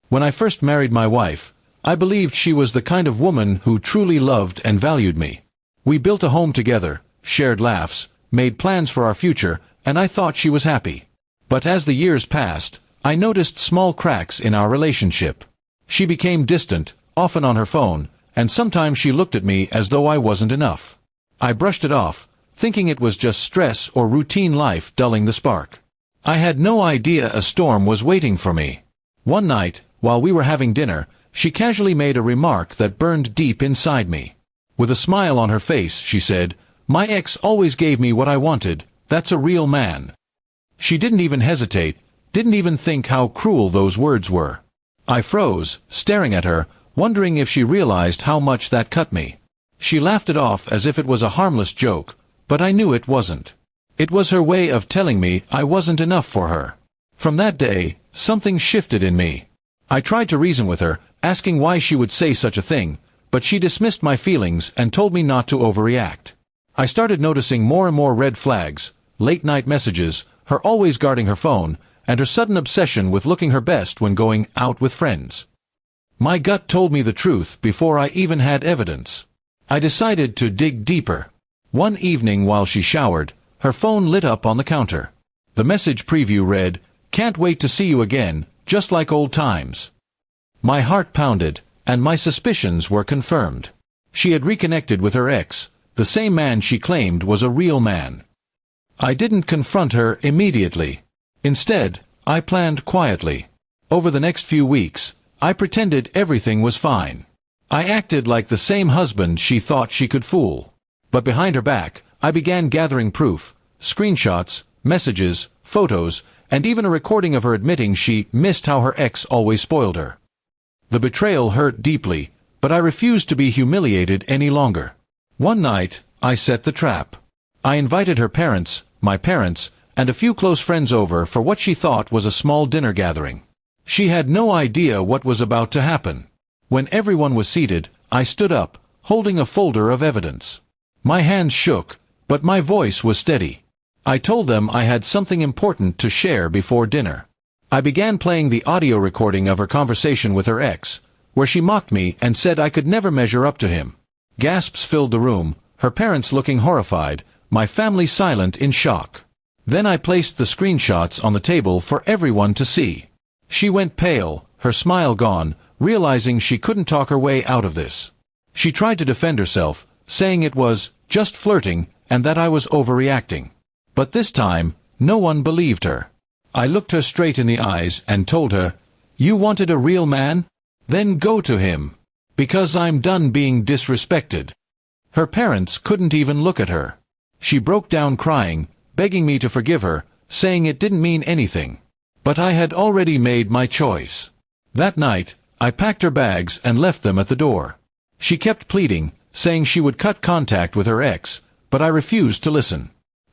When I first married my wife, I believed she was the kind of woman who truly loved and valued me. We built a home together, shared laughs, made plans for our future, and I thought she was happy. But as the years passed, I noticed small cracks in our relationship. She became distant, often on her phone, and sometimes she looked at me as though I wasn't enough. I brushed it off, thinking it was just stress or routine life dulling the spark. I had no idea a storm was waiting for me. One night, while we were having dinner, she casually made a remark that burned deep inside me. With a smile on her face, she said, "My ex always gave me what I wanted. That's a real man." She didn't even hesitate, didn't even think how cruel those words were. I froze, staring at her, wondering if she realized how much that cut me. She laughed it off as if it was a harmless joke, but I knew it wasn't. It was her way of telling me I wasn't enough for her. From that day, something shifted in me. I tried to reason with her, asking why she would say such a thing, but she dismissed my feelings and told me not to overreact. I started noticing more and more red flags, late-night messages, her always guarding her phone, and her sudden obsession with looking her best when going out with friends. My gut told me the truth before I even had evidence. I decided to dig deeper. One evening while she showered, her phone lit up on the counter. The message preview read, "Can't wait to see you again, just like old times." My heart pounded, and my suspicions were confirmed. She had reconnected with her ex, the same man she claimed was a real man. I didn't confront her immediately. Instead, I planned quietly. Over the next few weeks, I pretended everything was fine. I acted like the same husband she thought she could fool. But behind her back, I began gathering proof, screenshots, messages, photos, and even a recording of her admitting she missed how her ex always spoiled her. The betrayal hurt deeply, but I refused to be humiliated any longer. One night, I set the trap. I invited her parents, my parents, and a few close friends over for what she thought was a small dinner gathering. She had no idea what was about to happen. When everyone was seated, I stood up, holding a folder of evidence. My hands shook, but my voice was steady. I told them I had something important to share before dinner. I began playing the audio recording of her conversation with her ex, where she mocked me and said I could never measure up to him. Gasps filled the room, her parents looking horrified, my family silent in shock. Then I placed the screenshots on the table for everyone to see. She went pale, her smile gone, realizing she couldn't talk her way out of this. She tried to defend herself, saying it was just flirting and that I was overreacting. But this time, no one believed her. I looked her straight in the eyes and told her, "You wanted a real man? Then go to him. Because I'm done being disrespected." Her parents couldn't even look at her. She broke down crying, begging me to forgive her, saying it didn't mean anything. But I had already made my choice. That night, I packed her bags and left them at the door. She kept pleading, saying she would cut contact with her ex, but I refused to listen.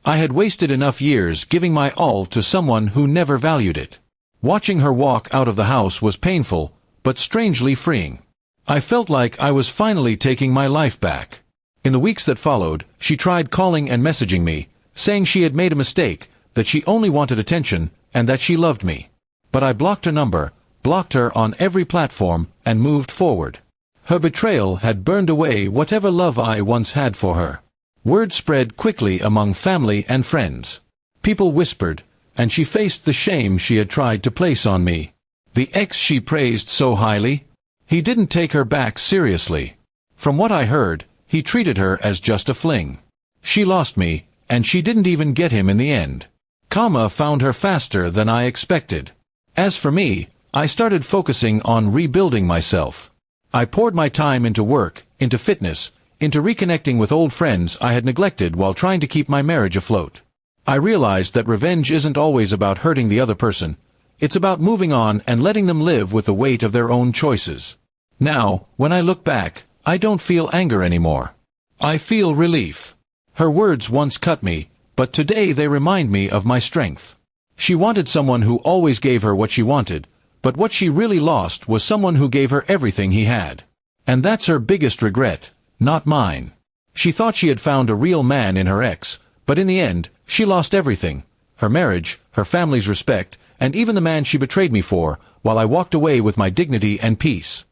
I had wasted enough years giving my all to someone who never valued it. Watching her walk out of the house was painful, but strangely freeing. I felt like I was finally taking my life back. In the weeks that followed, she tried calling and messaging me, saying she had made a mistake, that she only wanted attention, and that she loved me. But I blocked her number, blocked her on every platform, and moved forward. Her betrayal had burned away whatever love I once had for her. Word spread quickly among family and friends. People whispered, and she faced the shame she had tried to place on me. The ex she praised so highly? He didn't take her back seriously. From what I heard, he treated her as just a fling. She lost me, and she didn't even get him in the end. Karma found her faster than I expected. As for me, I started focusing on rebuilding myself. I poured my time into work, into fitness, into reconnecting with old friends I had neglected while trying to keep my marriage afloat. I realized that revenge isn't always about hurting the other person. It's about moving on and letting them live with the weight of their own choices. Now, when I look back, I don't feel anger anymore. I feel relief. Her words once cut me, but today they remind me of my strength. She wanted someone who always gave her what she wanted, but what she really lost was someone who gave her everything he had. And that's her biggest regret, not mine. She thought she had found a real man in her ex, but in the end, she lost everything. Her marriage, her family's respect, and even the man she betrayed me for, while I walked away with my dignity and peace.